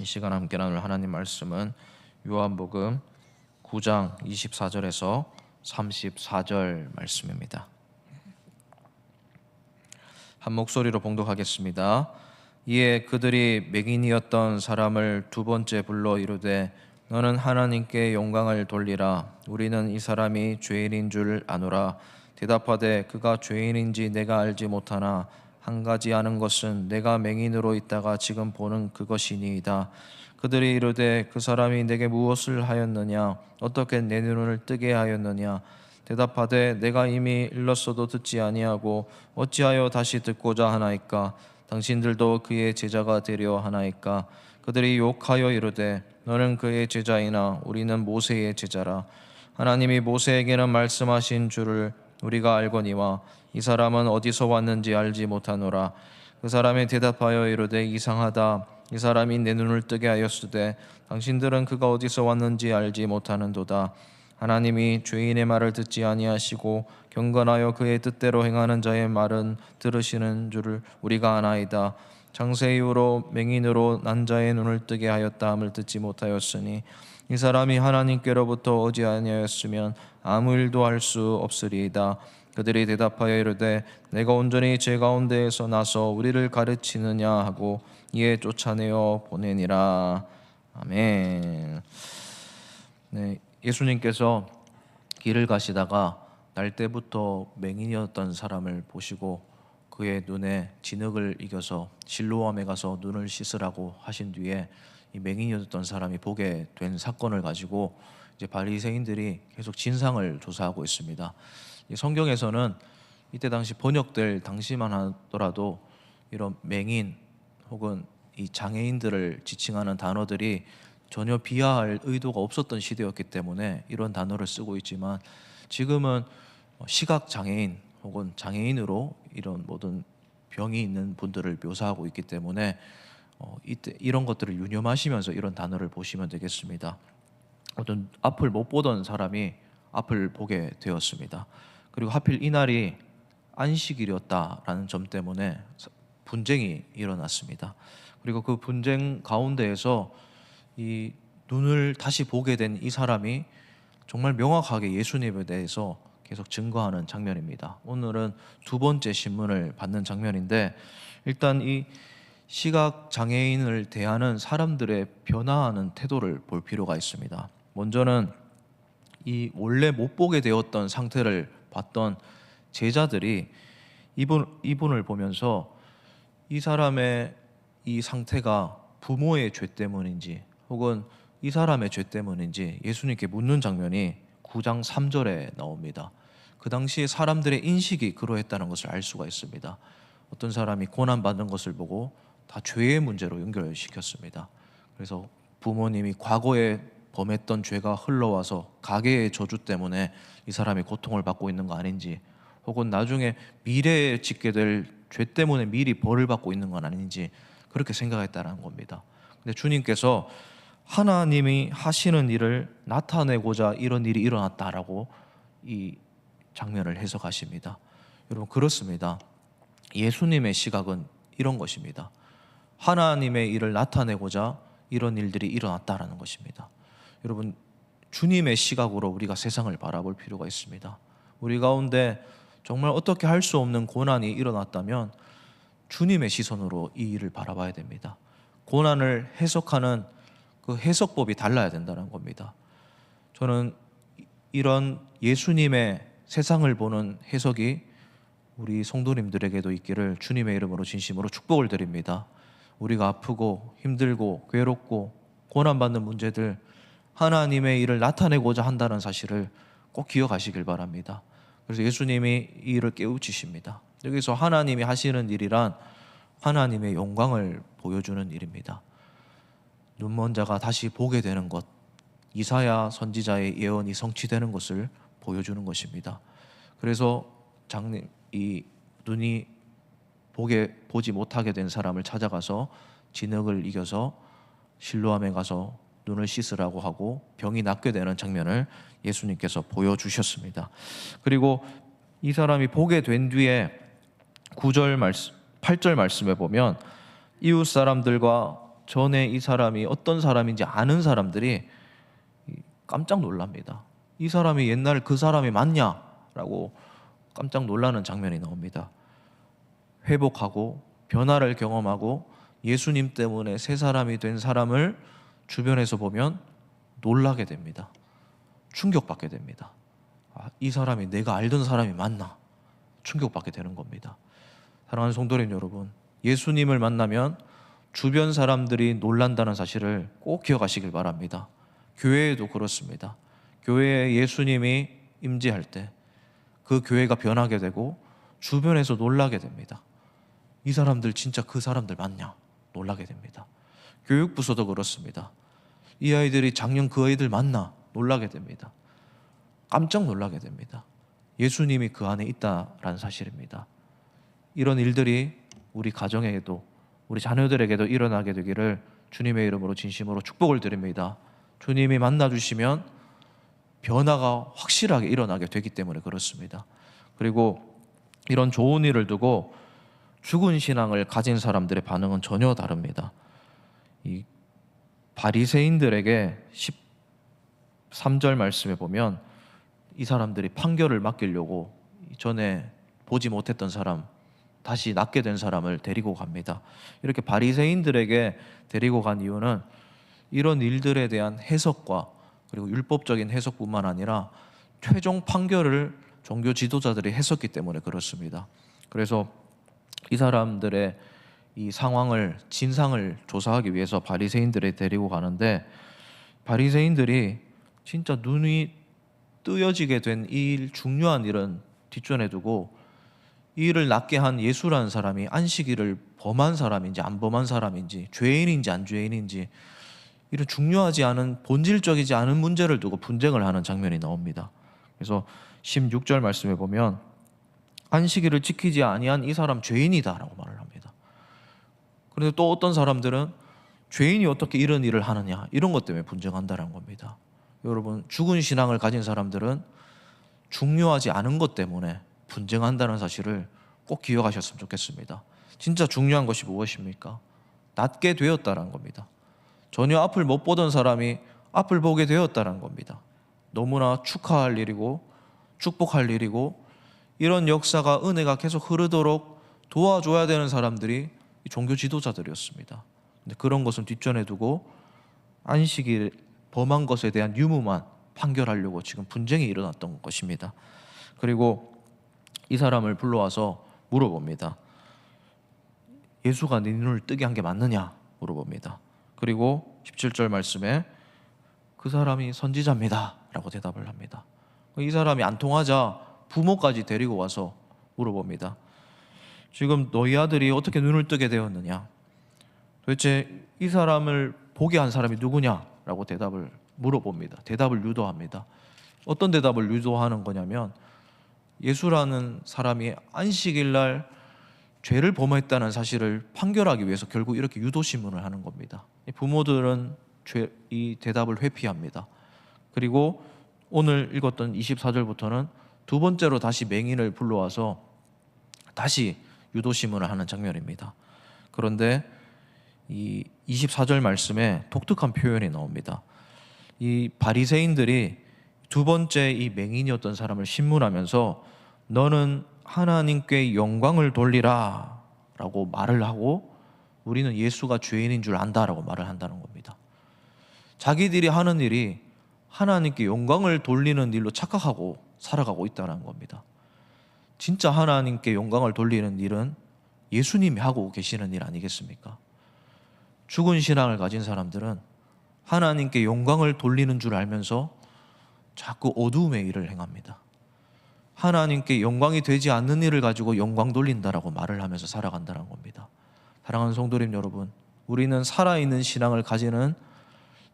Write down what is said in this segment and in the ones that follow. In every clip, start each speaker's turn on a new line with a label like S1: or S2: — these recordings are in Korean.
S1: 이 시간 함께 나눌 하나님 말씀은 요한복음 9장 24절에서 34절 말씀입니다. 한 목소리로 봉독하겠습니다. 이에 그들이 맹인이었던 사람을 두 번째 불러 이르되 너는 하나님께 영광을 돌리라. 우리는 이 사람이 죄인인 줄 아노라. 대답하되 그가 죄인인지 내가 알지 못하나 한 가지 아는 것은 내가 맹인으로 있다가 지금 보는 그것이니이다. 그들이 이르되 그 사람이 내게 무엇을 하였느냐? 어떻게 내 눈을 뜨게 하였느냐? 대답하되 내가 이미 일렀어도 듣지 아니하고 어찌하여 다시 듣고자 하나이까? 당신들도 그의 제자가 되려 하나이까? 그들이 욕하여 이르되 너는 그의 제자이나 우리는 모세의 제자라. 하나님이 모세에게는 말씀하신 줄을 우리가 알거니와 이 사람은 어디서 왔는지 알지 못하노라. 그 사람이 대답하여 이르되 이상하다. 이 사람이 내 눈을 뜨게 하였으되 당신들은 그가 어디서 왔는지 알지 못하는도다. 하나님이 죄인의 말을 듣지 아니하시고 경건하여 그의 뜻대로 행하는 자의 말은 들으시는 줄을 우리가 아나이다. 창세 이후로 맹인으로 난 자의 눈을 뜨게 하였다 함을 듣지 못하였으니 이 사람이 하나님께로부터 오지 아니하였으면 아무 일도 할 수 없으리이다. 그들이 대답하여 이르되 내가 온전히 제 가운데에서 나서 우리를 가르치느냐 하고 이에 쫓아내어 보내니라. 아멘. 네, 예수님께서 길을 가시다가 날 때부터 맹인이었던 사람을 보시고 그의 눈에 진흙을 이겨서 실로암에 가서 눈을 씻으라고 하신 뒤에 이 맹인이었던 사람이 보게 된 사건을 가지고 이제 바리새인들이 계속 진상을 조사하고 있습니다. 이 성경에서는 이때 당시 번역될 당시만 하더라도 이런 맹인 혹은 이 장애인들을 지칭하는 단어들이 전혀 비하할 의도가 없었던 시대였기 때문에 이런 단어를 쓰고 있지만 지금은 시각 장애인 혹은 장애인으로 이런 모든 병이 있는 분들을 묘사하고 있기 때문에 이때 이런 것들을 유념하시면서 이런 단어를 보시면 되겠습니다. 어떤 앞을 못 보던 사람이 앞을 보게 되었습니다. 그리고 하필 이날이 안식일이었다라는 점 때문에 분쟁이 일어났습니다. 그리고 그 분쟁 가운데에서 이 눈을 다시 보게 된 이 사람이 정말 명확하게 예수님에 대해서 계속 증거하는 장면입니다. 오늘은 두 번째 신문을 받는 장면인데 일단 이 시각 장애인을 대하는 사람들의 변화하는 태도를 볼 필요가 있습니다. 먼저는 이 원래 못 보게 되었던 상태를 봤던 제자들이 이분을 보면서 이 사람의 이 상태가 부모의 죄 때문인지 혹은 이 사람의 죄 때문인지 예수님께 묻는 장면이 9장 3절에 나옵니다. 그 당시에 사람들의 인식이 그러했다는 것을 알 수가 있습니다. 어떤 사람이 고난받는 것을 보고 다 죄의 문제로 연결시켰습니다. 그래서 부모님이 과거에 범했던 죄가 흘러와서 가계의 저주 때문에 이 사람이 고통을 받고 있는 거 아닌지 혹은 나중에 미래에 짓게 될 죄 때문에 미리 벌을 받고 있는 건 아닌지 그렇게 생각했다는 겁니다. 근데 주님께서 하나님이 하시는 일을 나타내고자 이런 일이 일어났다라고 이 장면을 해석하십니다. 여러분 그렇습니다. 예수님의 시각은 이런 것입니다. 하나님의 일을 나타내고자 이런 일들이 일어났다라는 것입니다. 여러분 주님의 시각으로 우리가 세상을 바라볼 필요가 있습니다. 우리 가운데 정말 어떻게 할 수 없는 고난이 일어났다면 주님의 시선으로 이 일을 바라봐야 됩니다. 고난을 해석하는 그 해석법이 달라야 된다는 겁니다. 저는 이런 예수님의 세상을 보는 해석이 우리 성도님들에게도 있기를 주님의 이름으로 진심으로 축복을 드립니다. 우리가 아프고 힘들고 괴롭고 고난받는 문제들 하나님의 일을 나타내고자 한다는 사실을 꼭 기억하시길 바랍니다. 그래서 예수님이 이 일을 깨우치십니다. 여기서 하나님이 하시는 일이란 하나님의 영광을 보여주는 일입니다. 눈먼 자가 다시 보게 되는 것, 이사야 선지자의 예언이 성취되는 것을 보여주는 것입니다. 그래서 이 눈이 보지 못하게 된 사람을 찾아가서 진흙을 이겨서 실로암에 가서 눈을 씻으라고 하고 병이 낫게 되는 장면을 예수님께서 보여주셨습니다. 그리고 이 사람이 보게 된 뒤에 8절 말씀에 보면 이웃 사람들과 전에 이 사람이 어떤 사람인지 아는 사람들이 깜짝 놀랍니다. 이 사람이 옛날 그 사람이 맞냐? 라고 깜짝 놀라는 장면이 나옵니다. 회복하고 변화를 경험하고 예수님 때문에 새 사람이 된 사람을 주변에서 보면 놀라게 됩니다. 충격받게 됩니다. 이 사람이 내가 알던 사람이 맞나? 충격받게 되는 겁니다. 사랑하는 성도님 여러분, 예수님을 만나면 주변 사람들이 놀란다는 사실을 꼭 기억하시길 바랍니다. 교회에도 그렇습니다. 교회에 예수님이 임재할 때 그 교회가 변하게 되고 주변에서 놀라게 됩니다. 이 사람들 진짜 그 사람들 맞냐? 놀라게 됩니다. 교육부서도 그렇습니다. 이 아이들이 작년 그 아이들 맞나? 놀라게 됩니다. 깜짝 놀라게 됩니다. 예수님이 그 안에 있다라는 사실입니다. 이런 일들이 우리 가정에게도 우리 자녀들에게도 일어나게 되기를 주님의 이름으로 진심으로 축복을 드립니다. 주님이 만나주시면 변화가 확실하게 일어나게 되기 때문에 그렇습니다. 그리고 이런 좋은 일을 두고 죽은 신앙을 가진 사람들의 반응은 전혀 다릅니다. 이 바리새인들에게 13절 말씀에 보면 이 사람들이 판결을 맡기려고 전에 보지 못했던 사람, 다시 낫게 된 사람을 데리고 갑니다. 이렇게 바리새인들에게 데리고 간 이유는 이런 일들에 대한 해석과 그리고 율법적인 해석뿐만 아니라 최종 판결을 종교 지도자들이 했었기 때문에 그렇습니다. 그래서 이 사람들의 이 상황을 진상을 조사하기 위해서 바리새인들을 데리고 가는데 바리새인들이 진짜 눈이 뜨여지게 된 이 중요한 일은 뒷전에 두고 이 일을 낫게 한 예수라는 사람이 안식일을 범한 사람인지 안 범한 사람인지 죄인인지 안 죄인인지 이런 중요하지 않은 본질적이지 않은 문제를 두고 분쟁을 하는 장면이 나옵니다. 그래서 16절 말씀에 보면 안식일을 지키지 아니한 이 사람 죄인이다라고 말을 합니다. 그런데 또 어떤 사람들은 죄인이 어떻게 이런 일을 하느냐 이런 것 때문에 분쟁한다는 겁니다. 여러분, 죽은 신앙을 가진 사람들은 중요하지 않은 것 때문에 분쟁한다는 사실을 꼭 기억하셨으면 좋겠습니다. 진짜 중요한 것이 무엇입니까? 낫게 되었다는 겁니다. 전혀 앞을 못 보던 사람이 앞을 보게 되었다는 겁니다. 너무나 축하할 일이고 축복할 일이고 이런 역사가 은혜가 계속 흐르도록 도와줘야 되는 사람들이 종교 지도자들이었습니다. 근데 그런 것은 뒷전에 두고 안식일 범한 것에 대한 유무만 판결하려고 지금 분쟁이 일어났던 것입니다. 그리고 이 사람을 불러와서 물어봅니다. 예수가 네 눈을 뜨게 한 게 맞느냐 물어봅니다. 그리고 17절 말씀에 그 사람이 선지자입니다 라고 대답을 합니다. 이 사람이 안 통하자 부모까지 데리고 와서 물어봅니다. 지금 너희 아들이 어떻게 눈을 뜨게 되었느냐? 도대체 이 사람을 보게 한 사람이 누구냐? 라고 대답을 물어봅니다. 대답을 유도합니다. 어떤 대답을 유도하는 거냐면 예수라는 사람이 안식일 날 죄를 범했다는 사실을 판결하기 위해서 결국 이렇게 유도신문을 하는 겁니다. 부모들은 이 대답을 회피합니다. 그리고 오늘 읽었던 24절부터는 두 번째로 다시 맹인을 불러와서 다시 유도신문을 하는 장면입니다. 그런데 이 24절 말씀에 독특한 표현이 나옵니다. 이 바리새인들이 두 번째 이 맹인이었던 사람을 신문하면서 너는 하나님께 영광을 돌리라 라고 말을 하고 우리는 예수가 죄인인 줄 안다라고 말을 한다는 겁니다. 자기들이 하는 일이 하나님께 영광을 돌리는 일로 착각하고 살아가고 있다는 겁니다. 진짜 하나님께 영광을 돌리는 일은 예수님이 하고 계시는 일 아니겠습니까? 죽은 신앙을 가진 사람들은 하나님께 영광을 돌리는 줄 알면서 자꾸 어두움의 일을 행합니다. 하나님께 영광이 되지 않는 일을 가지고 영광 돌린다라고 말을 하면서 살아간다는 겁니다. 사랑하는 성도님 여러분, 우리는 살아있는 신앙을 가지는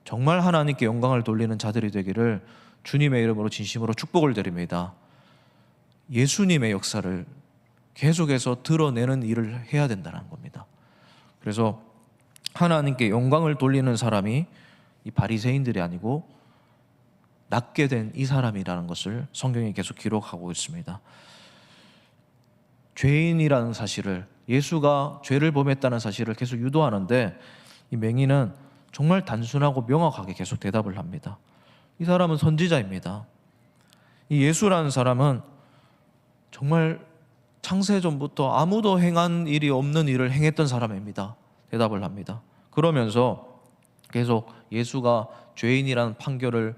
S1: 정말 하나님께 영광을 돌리는 자들이 되기를 주님의 이름으로 진심으로 축복을 드립니다. 예수님의 역사를 계속해서 드러내는 일을 해야 된다는 겁니다. 그래서 하나님께 영광을 돌리는 사람이 이 바리새인들이 아니고 낫게 된 이 사람이라는 것을 성경이 계속 기록하고 있습니다. 죄인이라는 사실을, 예수가 죄를 범했다는 사실을 계속 유도하는데 이 맹인은 정말 단순하고 명확하게 계속 대답을 합니다. 이 사람은 선지자입니다. 이 예수라는 사람은 정말 창세전부터 아무도 행한 일이 없는 일을 행했던 사람입니다. 대답을 합니다. 그러면서 계속 예수가 죄인이라는 판결을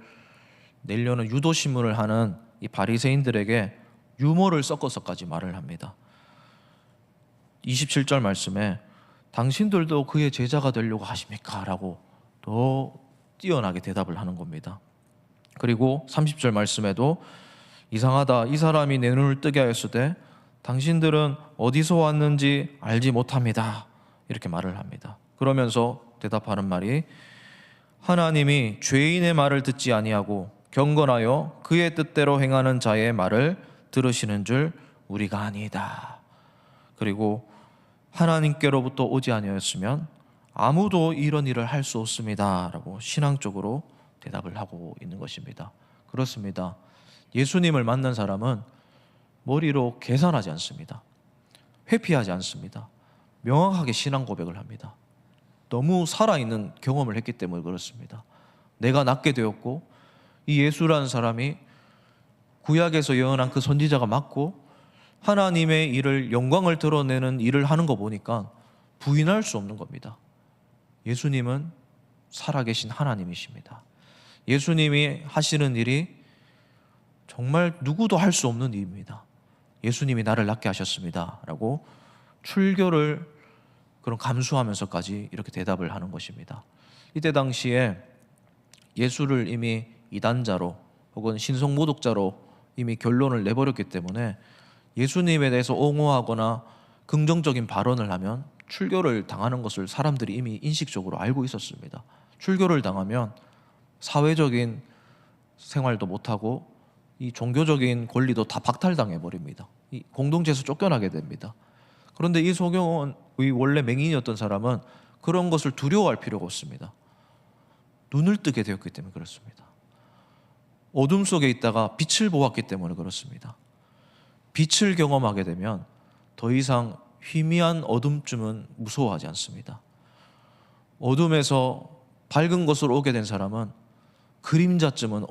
S1: 내려는 유도신문을 하는 이 바리새인들에게 유머를 섞어서까지 말을 합니다. 27절 말씀에 당신들도 그의 제자가 되려고 하십니까? 라고 더 뛰어나게 대답을 하는 겁니다. 그리고 30절 말씀에도 이상하다, 이 사람이 내 눈을 뜨게 하였으되 당신들은 어디서 왔는지 알지 못합니다. 이렇게 말을 합니다. 그러면서 대답하는 말이 하나님이 죄인의 말을 듣지 아니하고 경건하여 그의 뜻대로 행하는 자의 말을 들으시는 줄 우리가 아니다. 그리고 하나님께로부터 오지 아니하였으면 아무도 이런 일을 할 수 없습니다. 라고 신앙적으로 대답을 하고 있는 것입니다. 그렇습니다. 예수님을 만난 사람은 머리로 계산하지 않습니다. 회피하지 않습니다. 명확하게 신앙 고백을 합니다. 너무 살아있는 경험을 했기 때문에 그렇습니다. 내가 낫게 되었고 이 예수라는 사람이 구약에서 예언한 그 선지자가 맞고 하나님의 일을, 영광을 드러내는 일을 하는 거 보니까 부인할 수 없는 겁니다. 예수님은 살아계신 하나님이십니다. 예수님이 하시는 일이 정말 누구도 할 수 없는 일입니다. 예수님이 나를 낫게 하셨습니다. 라고 출교를 그런 감수하면서까지 이렇게 대답을 하는 것입니다. 이때 당시에 예수를 이미 이단자로 혹은 신성모독자로 이미 결론을 내버렸기 때문에 예수님에 대해서 옹호하거나 긍정적인 발언을 하면 출교를 당하는 것을 사람들이 이미 인식적으로 알고 있었습니다. 출교를 당하면 사회적인 생활도 못하고 이 종교적인 권리도 다 박탈당해 버립니다. 이 공동체에서 쫓겨나게 됩니다. 그런데 이 소경원의 원래 맹인이었던 사람은 그런 것을 두려워할 필요가 없습니다. 눈을 뜨게 되었기 때문에 그렇습니다. 어둠 속에 있다가 빛을 보았기 때문에 그렇습니다. 빛을 경험하게 되면 더 이상 희미한 어둠쯤은 무서워하지 않습니다. 어둠에서 밝은 것으로 오게 된 사람은 그림자쯤은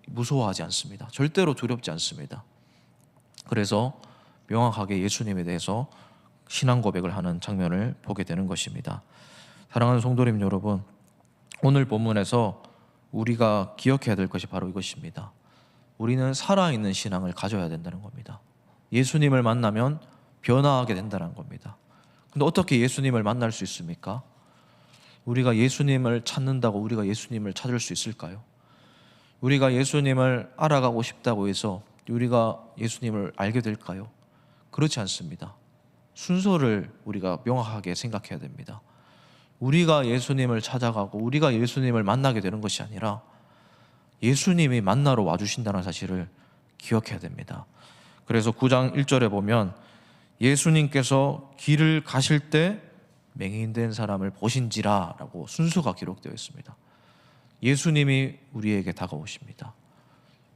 S1: 무서워하지 않습니다. 절대로 두렵지 않습니다. 그래서 명확하게 예수님에 대해서 신앙 고백을 하는 장면을 보게 되는 것입니다. 사랑하는 성도님 여러분, 오늘 본문에서 우리가 기억해야 될 것이 바로 이것입니다. 우리는 살아있는 신앙을 가져야 된다는 겁니다. 예수님을 만나면 변화하게 된다는 겁니다. 근데 어떻게 예수님을 만날 수 있습니까? 우리가 예수님을 찾는다고 우리가 예수님을 찾을 수 있을까요? 우리가 예수님을 알아가고 싶다고 해서 우리가 예수님을 알게 될까요? 그렇지 않습니다. 순서를 우리가 명확하게 생각해야 됩니다. 우리가 예수님을 찾아가고 우리가 예수님을 만나게 되는 것이 아니라 예수님이 만나러 와주신다는 사실을 기억해야 됩니다. 그래서 9장 1절에 보면 예수님께서 길을 가실 때 맹인된 사람을 보신지라 라고 순서가 기록되어 있습니다. 예수님이 우리에게 다가오십니다.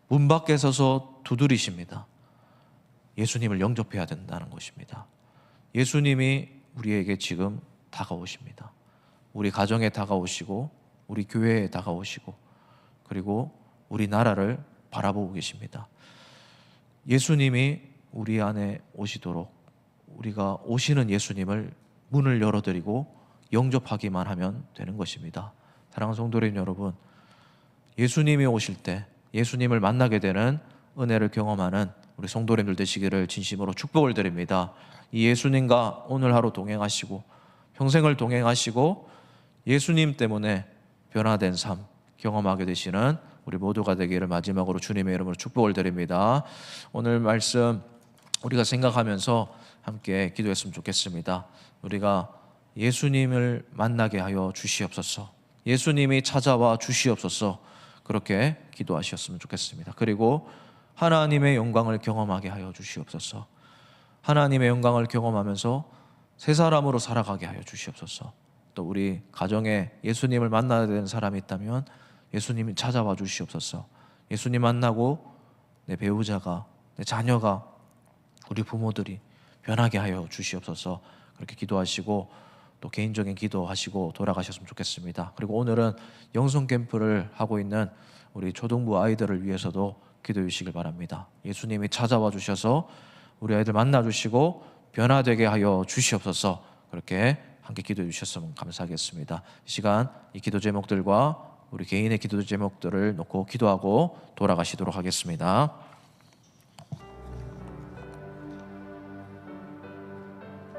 S1: 문 밖에 서서 두드리십니다. 예수님을 영접해야 된다는 것입니다. 예수님이 우리에게 지금 다가오십니다. 우리 가정에 다가오시고 우리 교회에 다가오시고 그리고 우리 나라를 바라보고 계십니다. 예수님이 우리 안에 오시도록 우리가 오시는 예수님을 문을 열어드리고 영접하기만 하면 되는 것입니다. 사랑하는 성도님 여러분, 예수님이 오실 때 예수님을 만나게 되는 은혜를 경험하는 우리 성도님들 되시기를 진심으로 축복을 드립니다. 이 예수님과 오늘 하루 동행하시고 평생을 동행하시고 예수님 때문에 변화된 삶 경험하게 되시는 우리 모두가 되기를 마지막으로 주님의 이름으로 축복을 드립니다. 오늘 말씀 우리가 생각하면서 함께 기도했으면 좋겠습니다. 우리가 예수님을 만나게 하여 주시옵소서. 예수님이 찾아와 주시옵소서. 그렇게 기도하셨으면 좋겠습니다. 그리고 하나님의 영광을 경험하게 하여 주시옵소서. 하나님의 영광을 경험하면서 새 사람으로 살아가게 하여 주시옵소서. 또 우리 가정에 예수님을 만나야 되는 사람이 있다면 예수님이 찾아와 주시옵소서. 예수님 만나고 내 배우자가, 내 자녀가, 우리 부모들이 변하게 하여 주시옵소서. 그렇게 기도하시고 또 개인적인 기도하시고 돌아가셨으면 좋겠습니다. 그리고 오늘은 영성 캠프를 하고 있는 우리 초등부 아이들을 위해서도 기도해 주시길 바랍니다. 예수님이 찾아와 주셔서 우리 아이들 만나 주시고 변화되게 하여 주시옵소서. 그렇게 함께 기도해 주셨으면 감사하겠습니다. 이 시간 이 기도 제목들과 우리 개인의 기도 제목들을 놓고 기도하고 돌아가시도록 하겠습니다.